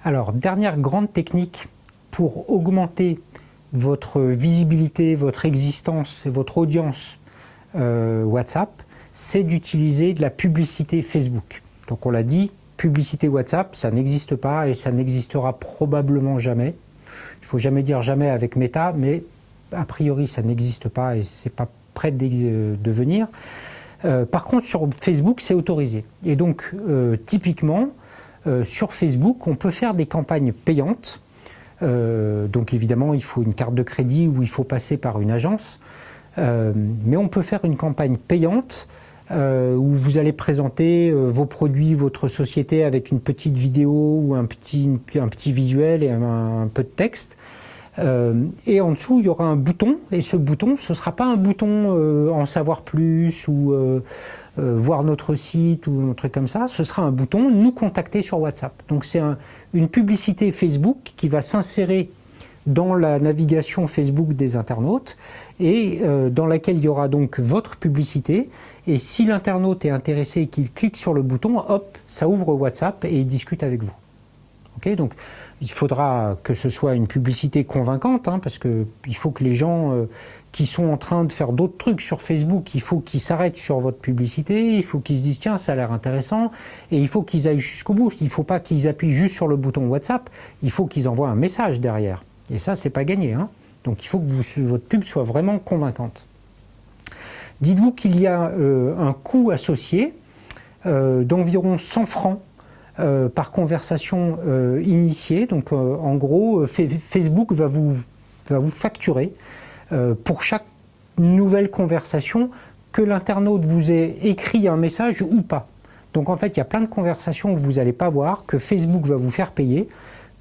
Alors, dernière grande technique pour augmenter votre visibilité, votre existence et votre audience WhatsApp, c'est d'utiliser de la publicité Facebook. Donc on l'a dit, publicité WhatsApp, ça n'existe pas et ça n'existera probablement jamais. Il ne faut jamais dire jamais avec Meta, mais a priori ça n'existe pas et c'est pas prêt de venir. Par contre sur Facebook c'est autorisé. Et donc typiquement sur Facebook on peut faire des campagnes payantes. Donc évidemment il faut une carte de crédit ou il faut passer par une agence. Mais on peut faire une campagne payante où vous allez présenter vos produits, votre société avec une petite vidéo ou un petit visuel et un peu de texte. Et en dessous, il y aura un bouton, et ce bouton, ce ne sera pas un bouton en savoir plus ou voir notre site ou un truc comme ça, ce sera un bouton nous contacter sur WhatsApp. Donc c'est une publicité Facebook qui va s'insérer dans la navigation Facebook des internautes et dans laquelle il y aura donc votre publicité. Et si l'internaute est intéressé et qu'il clique sur le bouton, hop, ça ouvre WhatsApp et il discute avec vous. Okay, donc il faudra que ce soit une publicité convaincante, hein, parce qu'il faut que les gens qui sont en train de faire d'autres trucs sur Facebook, il faut qu'ils s'arrêtent sur votre publicité, il faut qu'ils se disent tiens ça a l'air intéressant, et il faut qu'ils aillent jusqu'au bout. Il ne faut pas qu'ils appuient juste sur le bouton WhatsApp, il faut qu'ils envoient un message derrière. Et ça, c'est pas gagné, hein. Donc il faut que votre pub soit vraiment convaincante. Dites-vous qu'il y a un coût associé d'environ 100 francs par conversation initiée. Donc en gros, Facebook va vous facturer pour chaque nouvelle conversation que l'internaute vous ait écrit un message ou pas. Donc en fait, il y a plein de conversations que vous n'allez pas voir, que Facebook va vous faire payer,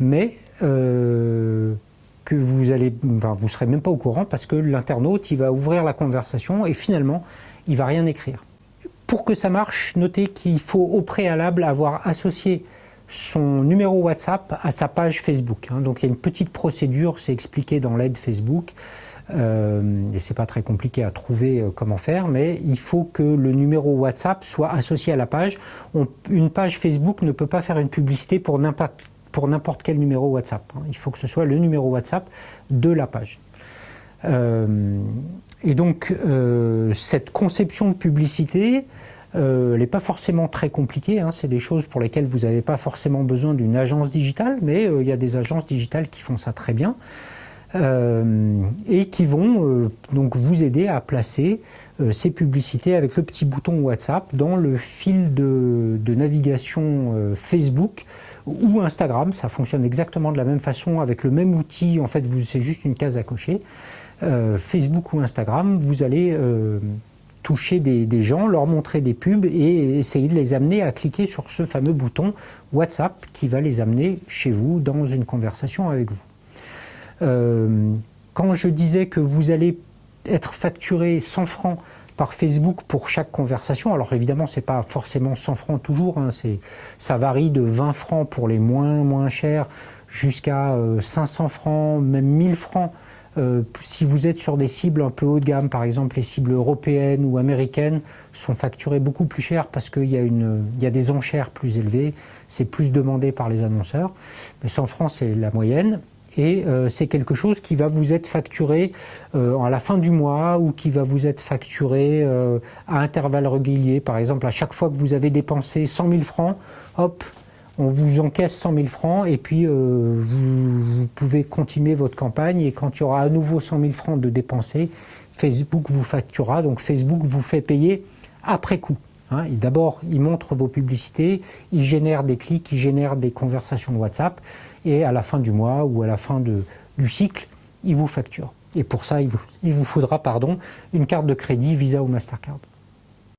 mais que vous ne serez même pas au courant parce que l'internaute, il va ouvrir la conversation et finalement, il ne va rien écrire. Pour que ça marche, notez qu'il faut au préalable avoir associé son numéro WhatsApp à sa page Facebook. Donc il y a une petite procédure, c'est expliqué dans l'aide Facebook, et c'est pas très compliqué à trouver comment faire, mais il faut que le numéro WhatsApp soit associé à la page. Une page Facebook ne peut pas faire une publicité pour n'importe quel numéro WhatsApp. Il faut que ce soit le numéro WhatsApp de la page. Et donc, cette conception de publicité, elle n'est pas forcément très compliquée. C'est des choses pour lesquelles vous n'avez pas forcément besoin d'une agence digitale, mais il y a des agences digitales qui font ça très bien et qui vont donc vous aider à placer ces publicités avec le petit bouton WhatsApp dans le fil de navigation Facebook ou Instagram. Ça fonctionne exactement de la même façon avec le même outil. En fait, c'est juste une case à cocher. Facebook ou Instagram, vous allez toucher des gens, leur montrer des pubs et essayer de les amener à cliquer sur ce fameux bouton WhatsApp qui va les amener chez vous dans une conversation avec vous. Quand je disais que vous allez être facturé 100 francs par Facebook pour chaque conversation, alors évidemment c'est pas forcément 100 francs toujours, ça varie de 20 francs pour les moins chers jusqu'à 500 francs, même 1000 francs. Si vous êtes sur des cibles un peu haut de gamme, par exemple les cibles européennes ou américaines sont facturées beaucoup plus cher parce qu'il y a des enchères plus élevées, c'est plus demandé par les annonceurs. Mais 100 francs c'est la moyenne. Et c'est quelque chose qui va vous être facturé à la fin du mois ou qui va vous être facturé à intervalles réguliers. Par exemple, à chaque fois que vous avez dépensé 100 000 francs, hop, on vous encaisse 100 000 francs et puis vous pouvez continuer votre campagne. Et quand il y aura à nouveau 100 000 francs de dépensés, Facebook vous facturera. Donc Facebook vous fait payer après coup. Et d'abord, il montre vos publicités, il génère des clics, il génère des conversations de WhatsApp, et à la fin du mois ou à la fin du cycle, il vous facture. Et pour ça, il vous faudra une carte de crédit Visa ou Mastercard.